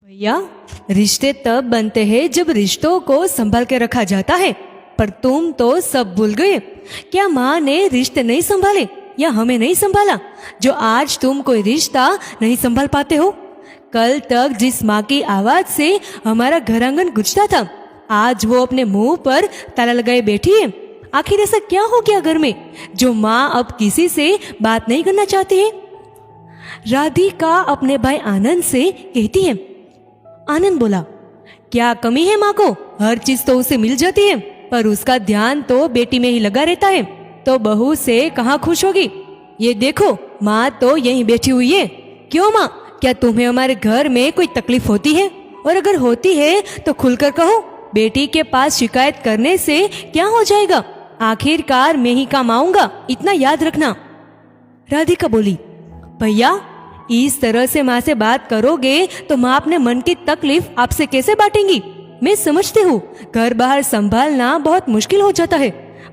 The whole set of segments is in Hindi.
भैया, रिश्ते तब बनते हैं जब रिश्तों को संभाल के रखा जाता है। पर तुम तो सब भूल गए। क्या माँ ने रिश्ते नहीं संभाले या हमें नहीं संभाला जो आज तुम कोई रिश्ता नहीं संभाल पाते हो? कल तक जिस माँ की आवाज से हमारा घर आंगन गुंजता था, आज वो अपने मुंह पर ताला लगाए बैठी है। आखिर ऐसा क्या हो गया घर में जो माँ अब किसी से बात नहीं करना चाहती है? राधिका अपने भाई आनंद से कहती है। आनंद बोला, क्या कमी है माँ को? हर चीज तो उसे मिल जाती है, पर उसका ध्यान तो बेटी में ही लगा रहता है, तो बहू से कहाँ खुश होगी? ये देखो, माँ तो यहीं बैठी हुई है। क्यों माँ, क्या तुम्हें हमारे घर में कोई तकलीफ होती है? और अगर होती है तो खुलकर कहो। बेटी के पास शिकायत करने से क्या हो जाएगा? आखिरकार मैं ही काम आऊंगा, इतना याद रखना। राधिका बोली, भैया, इस तरह से माँ से बात करोगे तो माँ अपने मन की तकलीफ आपसे कैसे बांटेंगी? मैं समझती हूँ घर बाहर संभालना बहुत मुश्किल हो जाता है,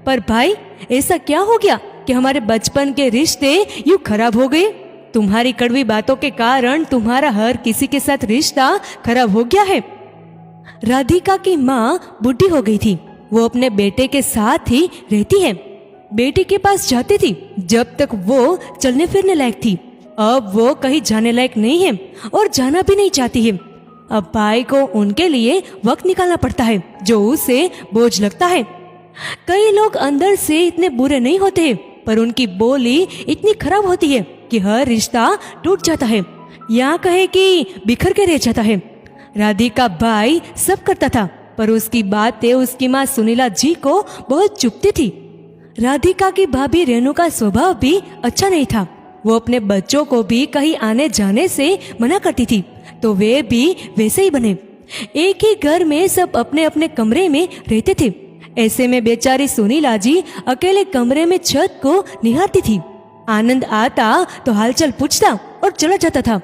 पर भाई ऐसा क्या हो गया कि हमारे बचपन के रिश्ते यूं खराब हो गए? तुम्हारी कड़वी बातों के कारण तुम्हारा हर किसी के साथ रिश्ता खराब हो गया है। राधिका की माँ बुढ़ी हो गई थी। वो अपने बेटे के साथ ही रहती है। बेटी के पास जाती थी जब तक वो चलने फिरने लायक थी। अब वो कहीं जाने लायक नहीं है और जाना भी नहीं चाहती है। अब भाई को उनके लिए वक्त निकालना पड़ता है जो उसे बोझ लगता है। कई लोग अंदर से इतने बुरे नहीं होते हैं, पर उनकी बोली इतनी खराब होती है कि हर रिश्ता टूट जाता है, या कहे कि बिखर के रह जाता है। राधिका भाई सब करता था, पर उसकी बातें उसकी माँ सुनीला जी को बहुत चुभती थी। राधिका की भाभी रेणु का स्वभाव भी अच्छा नहीं था। वो अपने बच्चों को भी कहीं आने जाने से मना करती थी, तो वे भी वैसे ही बने। एक ही घर में सब अपने अपने कमरे में रहते थे। ऐसे में बेचारी सुनीला जी अकेले कमरे में छत को निहारती थी। आनंद आता तो हालचाल पूछता और चला जाता था।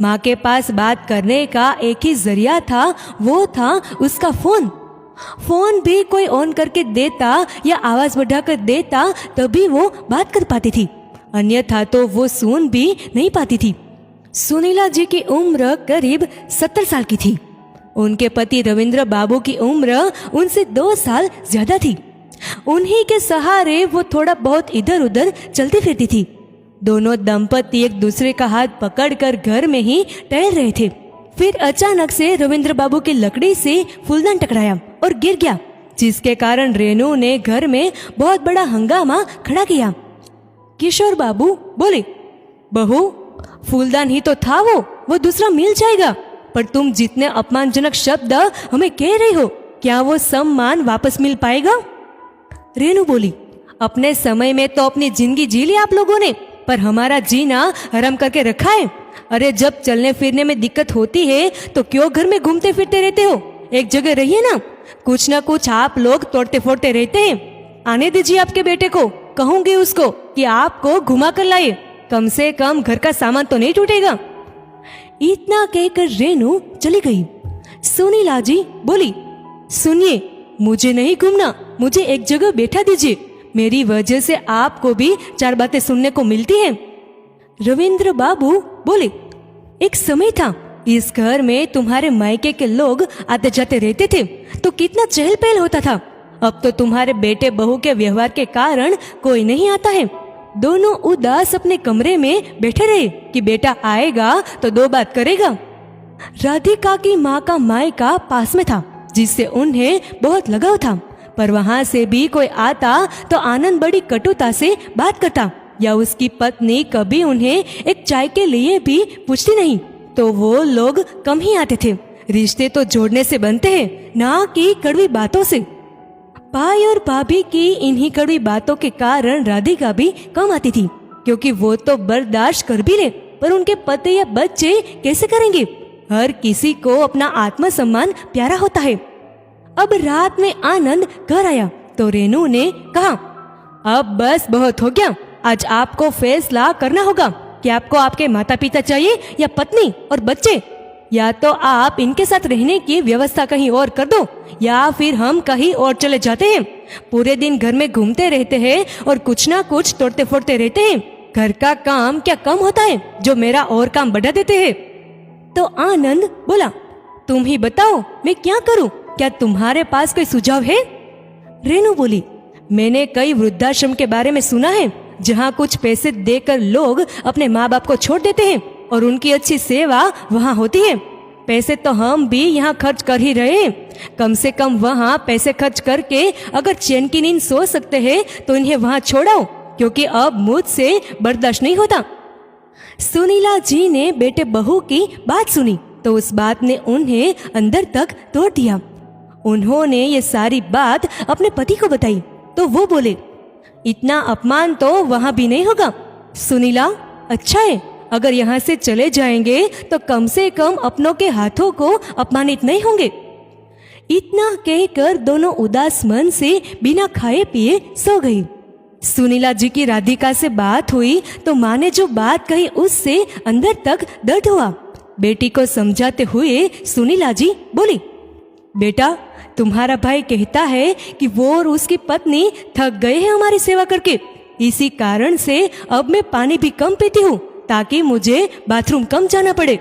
माँ के पास बात करने का एक ही जरिया था, वो था उसका फोन। फोन भी कोई ऑन करके देता या आवाज बढ़ाकर देता तभी वो बात कर पाती थी, अन्यथा तो वो सुन भी नहीं पाती थी। सुनीला जी की उम्र करीब 70 साल की थी। उनके पति रविंद्र बाबू की उम्र उनसे 2 साल ज्यादा थी। उन्हीं के सहारे वो थोड़ा बहुत इधर उधर चलती फिरती थी। दोनों दंपति एक दूसरे का हाथ पकड़कर घर में ही टहल रहे थे। फिर अचानक से रविंद्र बाबू की लकड़ी से फूलदान टकराया और गिर गया, जिसके कारण रेणु ने घर में बहुत बड़ा हंगामा खड़ा किया। किशोर बाबू बोले, बहू, फूलदान ही तो था वो दूसरा मिल जाएगा, पर तुम जितने अपमानजनक शब्द हमें कह रही हो, क्या वो सम्मान वापस मिल पाएगा? रेणु बोली, अपने समय में तो अपनी जिंदगी जी ली आप लोगों ने, पर हमारा जीना हराम करके रखा है। अरे जब चलने फिरने में दिक्कत होती है तो क्यों घर में घूमते फिरते रहते हो? एक जगह रहिए ना। कुछ ना कुछ आप लोग तोड़ते फोड़ते रहते हैं। आने दीजिए आपके बेटे को, कहूंगी उसको कि आपको घुमा कर लाए, कम से कम घर का सामान तो नहीं टूटेगा। इतना कहकर रेणु चली गई। सुनीला जी बोली, सुनिए, मुझे नहीं घूमना, मुझे एक जगह बैठा दीजिए। मेरी वजह से आपको भी 4 बातें सुनने को मिलती हैं। रविंद्र बाबू बोले, एक समय था इस घर में तुम्हारे मायके के लोग आते जाते रहते थे तो कितना चहल पहल होता था। अब तो तुम्हारे बेटे बहू के व्यवहार के कारण कोई नहीं आता है। दोनों उदास अपने कमरे में बैठे रहे कि बेटा आएगा तो 2 बात करेगा। राधिका की माँ का मायका पास में था, जिससे उन्हें बहुत लगाव था, पर वहां से भी कोई आता तो आनंद बड़ी कटुता से बात करता, या उसकी पत्नी कभी उन्हें एक चाय के लिए भी पूछती नहीं, तो वो लोग कम ही आते थे। रिश्ते तो जोड़ने से बनते हैं, ना कि कड़वी बातों से। भाई और भाभी की इन्हीं कड़वी बातों के कारण राधिका भी कम आती थी, क्योंकि वो तो बर्दाश्त कर भी ले, पर उनके पति या बच्चे कैसे करेंगे? हर किसी को अपना आत्मसम्मान प्यारा होता है। अब रात में आनंद घर आया तो रेणु ने कहा, अब बस बहुत हो गया, आज आपको फैसला करना होगा कि आपको आपके माता पिता चाहिए या पत्नी और बच्चे। या तो आप इनके साथ रहने की व्यवस्था कहीं और कर दो, या फिर हम कहीं और चले जाते हैं। पूरे दिन घर में घूमते रहते हैं और कुछ ना कुछ तोड़ते फोड़ते रहते हैं। घर का काम क्या कम होता है जो मेरा और काम बढ़ा देते हैं? तो आनंद बोला, तुम ही बताओ मैं क्या करूं? क्या तुम्हारे पास कोई सुझाव है? रेनू बोली, मैंने कई वृद्धाश्रम के बारे में सुना है जहाँ कुछ पैसे देकर लोग अपने माँ बाप को छोड़ देते हैं और उनकी अच्छी सेवा वहाँ होती है। पैसे तो हम भी यहाँ खर्च कर ही रहे हैं। कम से कम वहाँ पैसे खर्च करके अगर चैन की नींद सो सकते हैं तो इन्हें वहाँ छोड़ाओ, क्योंकि अब मुझसे बर्दाश्त नहीं होता। सुनीला जी ने बेटे बहू की बात सुनी तो उस बात ने उन्हें अंदर तक तोड़ दिया। उन्होंने ये सारी बात अपने पति को बताई तो वो बोले, इतना अपमान तो वहां भी नहीं होगा। सुनीला, अच्छा है अगर यहाँ से चले जाएंगे तो कम से कम अपनों के हाथों को अपमानित नहीं होंगे। इतना कहकर दोनों उदास मन से बिना खाए पिए सो गई। सुनीला जी की राधिका से बात हुई तो माँ ने जो बात कही उससे अंदर तक दर्द हुआ। बेटी को समझाते हुए सुनीला जी बोली, बेटा तुम्हारा भाई कहता है कि वो और उसकी पत्नी थक गए हैं हमारी सेवा करके, इसी कारण से अब मैं पानी भी कम पीती हूँ ताकि मुझे बाथरूम कम जाना पड़े।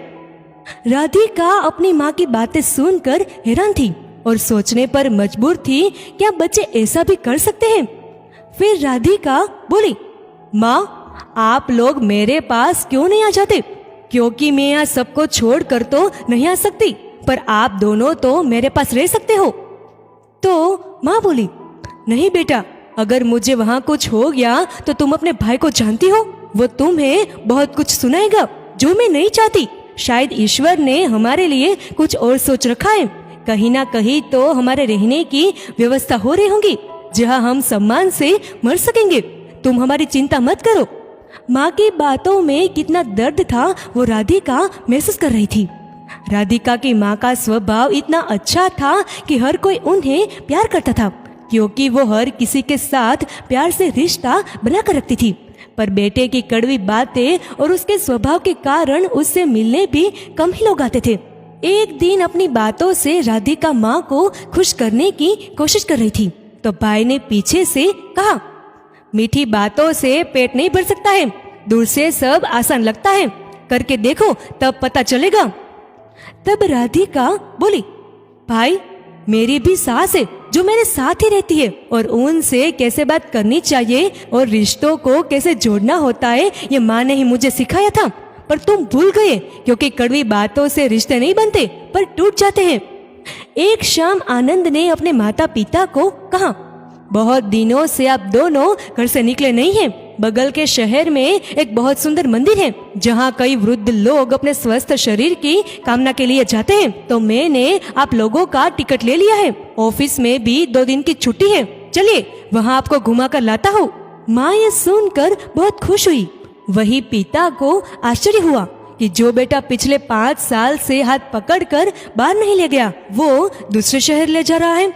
राधिका अपनी माँ की बातें सुनकर हैरान थी और सोचने पर मजबूर थी क्या बच्चे ऐसा भी कर सकते हैं। फिर राधिका बोली, माँ आप लोग मेरे पास क्यों नहीं आ जाते? क्योंकि मैं यहाँ सबको छोड़ कर तो नहीं आ सकती, पर आप दोनों तो मेरे पास रह सकते हो। तो माँ बोली, नहीं बेटा, अगर मुझे वहाँ कुछ हो गया तो तुम अपने भाई को जानती हो, वो तुम्हें बहुत कुछ सुनाएगा जो मैं नहीं चाहती। शायद ईश्वर ने हमारे लिए कुछ और सोच रखा है। कहीं ना कहीं तो हमारे रहने की व्यवस्था हो रही होंगी जहाँ हम सम्मान से मर सकेंगे। तुम हमारी चिंता मत करो। माँ की बातों में कितना दर्द था वो राधिका महसूस कर रही थी। राधिका की माँ का स्वभाव इतना अच्छा था कि हर कोई उन्हें प्यार करता था, क्योंकि वो हर किसी के साथ प्यार से रिश्ता बनाकर रखती थी। पर बेटे की कड़वी बातें और उसके स्वभाव के कारण उससे मिलने भी कम ही लोग आते थे। एक दिन अपनी बातों से राधिका माँ को खुश करने की कोशिश कर रही थी तो भाई ने पीछे से कहा, मीठी बातों से पेट नहीं भर सकता है, दूर से सब आसान लगता है, करके देखो तब पता चलेगा। तब राधिका बोली, भाई मेरी भी सास है जो मेरे साथ ही रहती है और उनसे कैसे बात करनी चाहिए और रिश्तों को कैसे जोड़ना होता है ये माँ ने ही मुझे सिखाया था, पर तुम भूल गए क्योंकि कड़वी बातों से रिश्ते नहीं बनते पर टूट जाते हैं। एक शाम आनंद ने अपने माता पिता को कहा, बहुत दिनों से आप दोनों घर से निकले नहीं हैं। बगल के शहर में एक बहुत सुंदर मंदिर है जहाँ कई वृद्ध लोग अपने स्वस्थ शरीर की कामना के लिए जाते हैं, तो मैंने आप लोगों का टिकट ले लिया है। ऑफिस में भी 2 दिन की छुट्टी है, चलिए वहाँ आपको घुमा कर लाता हूँ। माँ ये सुनकर बहुत खुश हुई। वही पिता को आश्चर्य हुआ कि जो बेटा पिछले 5 साल से हाथ पकड़कर बाहर नहीं ले गया वो दूसरे शहर ले जा रहा है।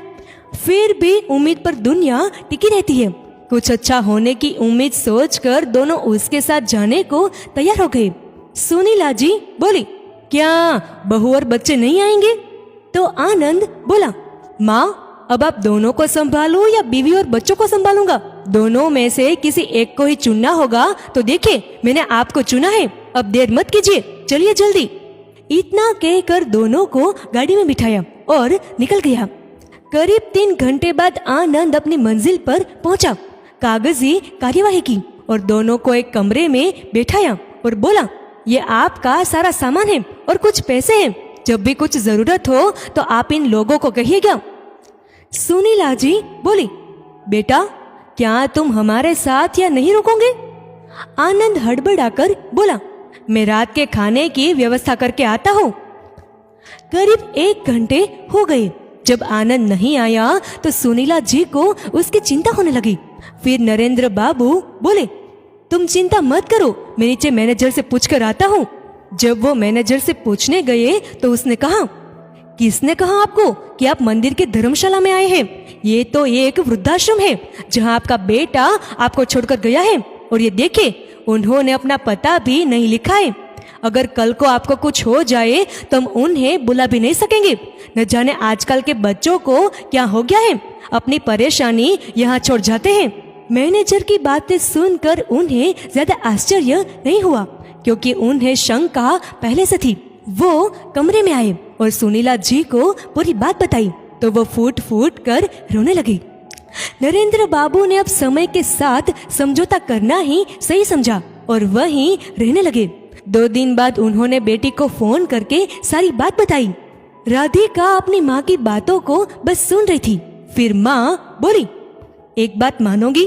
फिर भी उम्मीद पर दुनिया टिकी रहती है। कुछ अच्छा होने की उम्मीद सोचकर दोनों उसके साथ जाने को तैयार हो गए। सुनीला जी बोली, क्या बहू और बच्चे नहीं आएंगे? तो आनंद बोला, माँ अब आप दोनों को संभालूं या बीवी और बच्चों को संभालूंगा? दोनों में से किसी एक को ही चुनना होगा। तो देखिए मैंने आपको चुना है, अब देर मत कीजिए, चलिए जल्दी। इतना कहकर दोनों को गाड़ी में बिठाया और निकल गया। करीब 3 घंटे बाद आनंद अपनी मंजिल पर पहुंचा, कागजी कार्यवाही की और दोनों को एक कमरे में बैठाया और बोला, ये आपका सारा सामान है और कुछ पैसे हैं, जब भी कुछ जरूरत हो तो आप इन लोगों को कहिएगा। सुनीला जी बोली, बेटा क्या तुम हमारे साथ या नहीं रुकोगे? आनंद हड़बड़ाकर बोला, मैं रात के खाने की व्यवस्था करके आता हूँ। करीब 1 घंटे हो गए। जब आनंद नहीं आया तो सुनीला जी को उसकी चिंता होने लगी। फिर नरेंद्र बाबू बोले, तुम चिंता मत करो, मैं नीचे मैनेजर से पूछकर आता हूँ। जब वो मैनेजर से पूछने गए तो उसने कहा, किसने कहा आपको कि आप मंदिर की धर्मशाला में आए हैं? ये तो एक वृद्धाश्रम है जहाँ आपका बेटा आपको छोड़कर गया है, और ये देखिए उन्होंने अपना पता भी नहीं लिखा है। अगर कल को आपको कुछ हो जाए तो हम उन्हें बुला भी नहीं सकेंगे। न जाने आजकल के बच्चों को क्या हो गया है, अपनी परेशानी यहाँ छोड़ जाते हैं। मैनेजर की बातें सुनकर उन्हें ज्यादा आश्चर्य नहीं हुआ, क्योंकि उन्हें शंका पहले से थी। वो कमरे में आए और सुनीला जी को पूरी बात बताई तो वो फूट फूट कर रोने लगी। नरेंद्र बाबू ने अब समय के साथ समझौता करना ही सही समझा और वहीं रहने लगे। 2 दिन बाद उन्होंने बेटी को फोन करके सारी बात बताई। राधिका अपनी माँ की बातों को बस सुन रही थी। फिर माँ बोली, एक बात मानोगी?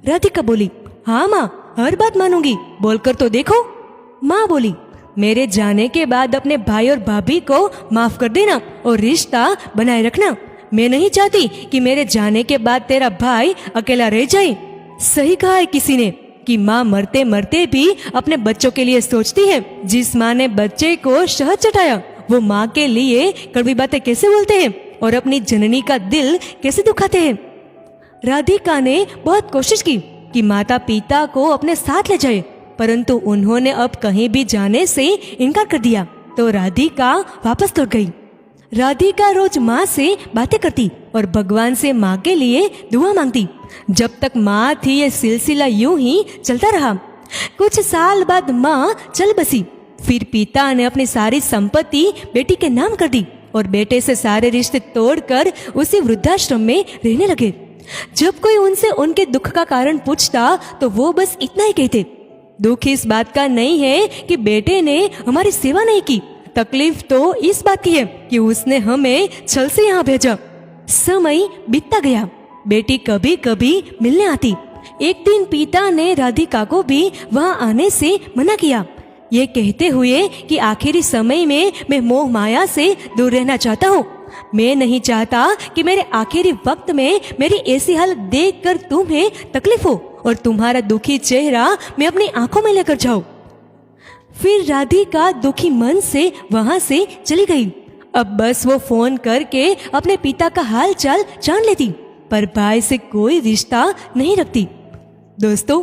राधिका बोली, हाँ माँ, हर बात मानूंगी, बोलकर तो देखो। माँ बोली, मेरे जाने के बाद अपने भाई और भाभी को माफ कर देना और रिश्ता बनाए रखना। मैं नहीं चाहती कि मेरे जाने के बाद तेरा भाई अकेला रह जाए। सही कहा है किसी ने कि माँ मरते मरते भी अपने बच्चों के लिए सोचती है। जिस माँ ने बच्चे को शहद चटाया वो माँ के लिए कड़वी बातें कैसे बोलते हैं और अपनी जननी का दिल कैसे दुखाते हैं। राधिका ने बहुत कोशिश की कि माता पिता को अपने साथ ले जाए, परंतु उन्होंने अब कहीं भी जाने से इनकार कर दिया तो राधिका वापस लौट गई। राधिका रोज माँ से बातें करती और भगवान से माँ के लिए दुआ मांगती। जब तक माँ थी ये सिलसिला यूं ही चलता रहा। कुछ साल बाद माँ चल बसी। फिर पिता ने अपनी सारी संपत्ति बेटी के नाम कर दी और बेटे से सारे रिश्ते तोड़कर उसी वृद्धाश्रम में रहने लगे। जब कोई उनसे उनके दुख का कारण पूछता तो वो बस इतना ही कहते, दुख इस बात का नहीं है कि बेटे ने हमारी सेवा नहीं की, तकलीफ तो इस बात की है कि उसने हमें छल से यहाँ भेजा। समय बीतता गया। बेटी कभी कभी मिलने आती। एक दिन पिता ने राधिका को भी वहाँ आने से मना किया, ये कहते हुए कि आखिरी समय में मैं मोह माया से दूर रहना चाहता हूँ। मैं नहीं चाहता कि मेरे आखिरी वक्त में मेरी ऐसी हालत देखकर तुम्हें तकलीफ हो और तुम्हारा दुखी चेहरा मैं अपनी आंखों में लेकर जाऊं। फिर राधिका दुखी मन से वहां से चली गई। अब बस वो फोन करके अपने पिता का हाल चाल जान लेती, पर भाई से कोई रिश्ता नहीं रखती। दोस्तों,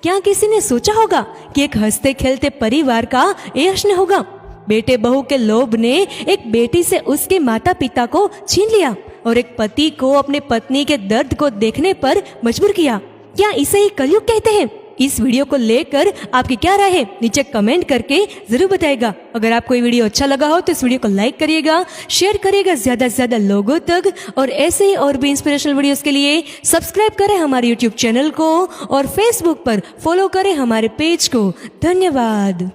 क्या किसी ने सोचा होगा कि एक हंसते खेलते परिवार का ये हश्न होगा? बेटे बहू के लोभ ने एक बेटी से उसके माता पिता को छीन लिया और एक पति को अपने पत्नी के दर्द को देखने पर मजबूर किया। क्या इसे ही कलयुग कहते हैं? इस वीडियो को लेकर आपकी क्या राय है नीचे कमेंट करके जरूर बताइएगा। अगर आपको ये वीडियो अच्छा लगा हो तो इस वीडियो को लाइक करिएगा, शेयर करिएगा ज्यादा से ज्यादा लोगों तक, और ऐसे ही और भी इंस्पिरेशनल वीडियोस के लिए सब्सक्राइब करें हमारे यूट्यूब चैनल को और फेसबुक पर फॉलो करें हमारे पेज को। धन्यवाद।